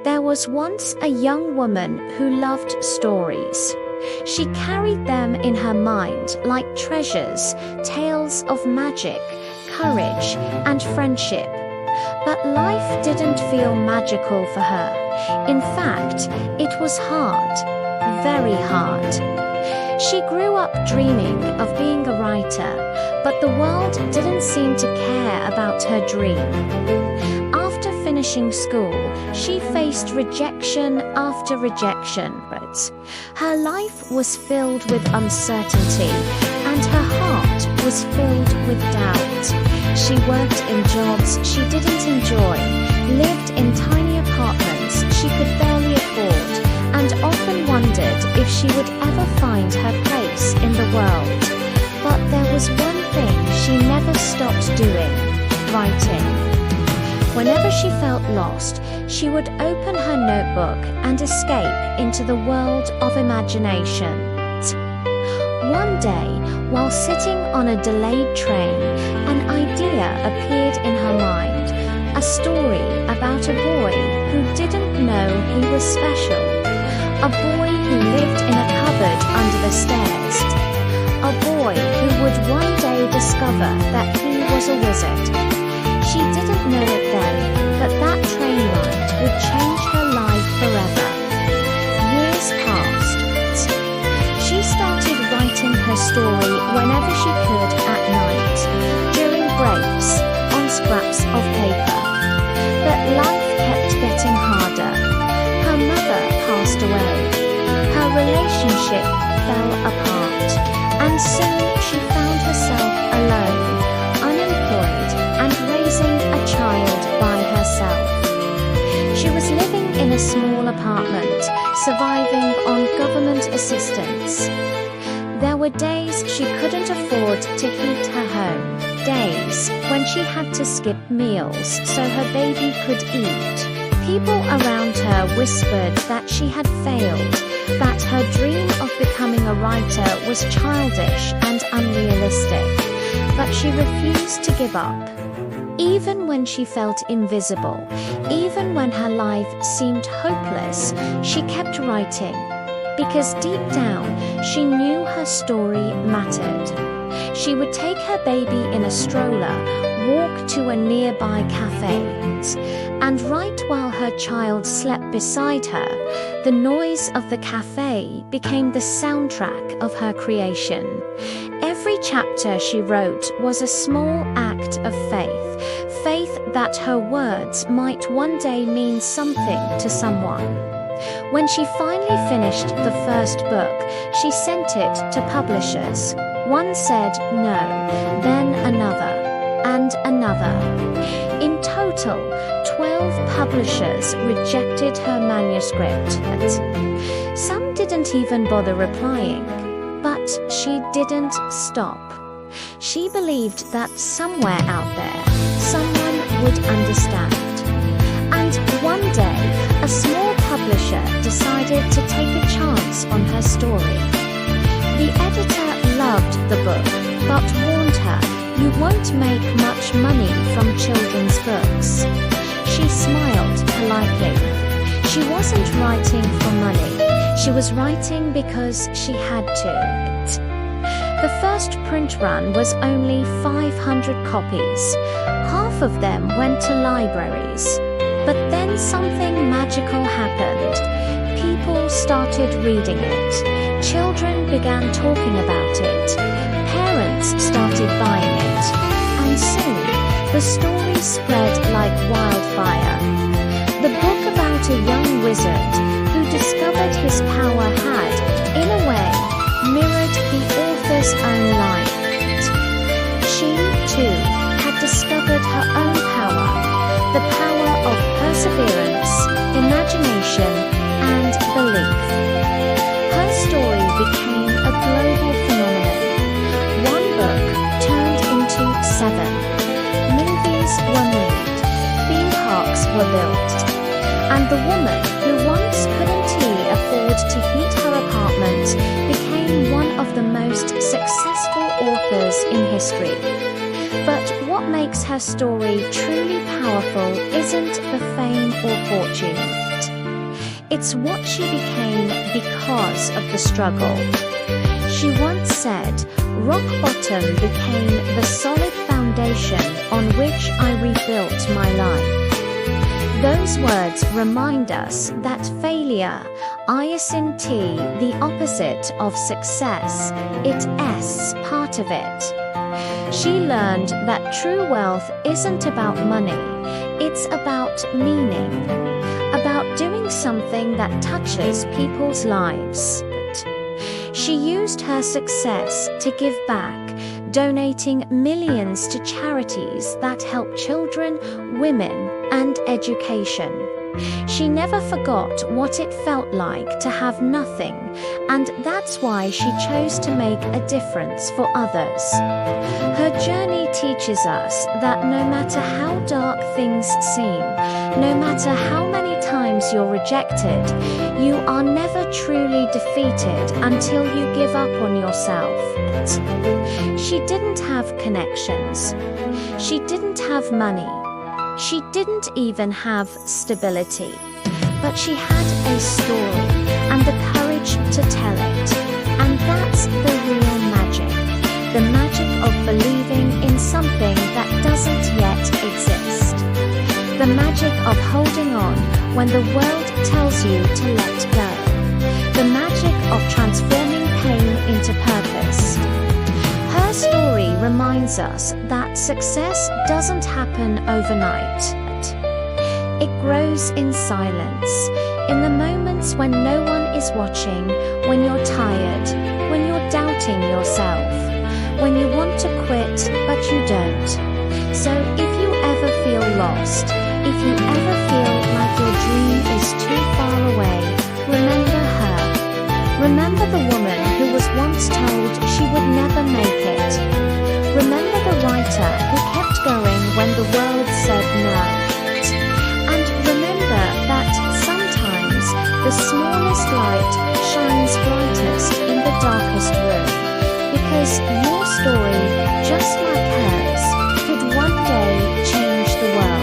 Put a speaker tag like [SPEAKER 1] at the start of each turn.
[SPEAKER 1] There was once a young woman who loved stories. She carried them in her mind like treasures, tales of magic, courage, and friendship. But life didn't feel magical for her. In fact, it was hard, very hard. She grew up dreaming of being a writer, but the world didn't seem to care about her dream. After finishing school, she faced rejection after rejection. Her life was filled with uncertainty, and her heart was filled with doubt. She worked in jobs she didn't enjoy, lived in tiny apartments she could barely afford, and often wondered if she would ever find her place in the world. But there was one thing she never stopped doing: writing. Whenever she felt lost, she would open her notebook and escape into the world of imagination. One day, while sitting on a delayed train, an idea appeared in her mind, a story about a boy who didn't know he was special, a boy who lived in a cupboard under the stairs, a boy who would one day discover that he was a wizard. She didn't know it then, but that train ride would change her life forever. Years passed. She started writing her story whenever she could at night, during breaks, on scraps of paper. But life kept getting harder. Her mother passed away. Her relationship fell apart, and soon she found herself alone, unemployed, and raising a child by herself. She was living in a small apartment, surviving on government assistance. There were days she couldn't afford to heat her home, days when she had to skip meals so her baby could eat. People around her whispered that she had failed, that her dream of becoming a writer was childish and unrealistic. But she refused to give up. Even when she felt invisible, even when her life seemed hopeless, she kept writing. Because deep down, she knew her story mattered. She would take her baby in a stroller, walk to a nearby cafe, and write while her child slept beside her. The noise of the cafe became the soundtrack of her creation. Every chapter she wrote was a small act of faith that her words might one day mean something to someone. When she finally finished the first book, she sent it to publishers. One said no, then another, and another. In total, 12 publishers rejected her manuscript. Some didn't even bother replying, but she didn't stop. She believed that somewhere out there, someone would understand. And one day, a small publisher decided to take a chance on her story. The editor loved the book, but warned her, "You won't make much money from children's books." She smiled politely. She wasn't writing for money. She was writing because she had to. The first print run was only 500 copies. Half of them went to libraries. But then something magical happened. People started reading it. Children began talking about it. Parents started buying it. And soon, the story spread like wildfire. The book about a young wizard who discovered his power had, in a way, mirrored the author's own life. She, too, had discovered her own power, the power of perseverance, imagination, and belief. Her story became a global phenomenon. One book turned into 7. Movies were made, theme parks were built, and the woman who once couldn't afford to heat her apartment became one of the most successful authors in history. But what what makes her story truly powerful isn't the fame or fortune. It's what she became because of the struggle. She once said, "Rock bottom became the solid foundation on which I rebuilt my life." Those words remind us that failure isn't the opposite of success, it's part of it. She learned that true wealth isn't about money, it's about meaning, about doing something that touches people's lives. She used her success to give back, donating millions to charities that help children, women, and education. She never forgot what it felt like to have nothing, and that's why she chose to make a difference for others. Her journey teaches us that no matter how dark things seem, no matter how many times you're rejected, you are never truly defeated until you give up on yourself. She didn't have connections. She didn't have money. She didn't even have stability. But she had a story and the courage to tell it. And that's the real magic. The magic of believing in something that doesn't yet exist. The magic of holding on when the world tells you to let go. The magic of transforming pain into purpose. Her story reminds us that success doesn't happen overnight. It grows in silence, in the moments when no one is watching, when you're tired, when you're doubting yourself, when you want to quit but you don't. So if you ever feel lost, if you ever feel like your dream is too far away, remember her. Remember the woman who was once told she would never make it. Remember the writer who kept going when the world said no. And remember that sometimes the smallest light shines brightest in the darkest room. Because your story, just like hers, could one day change the world.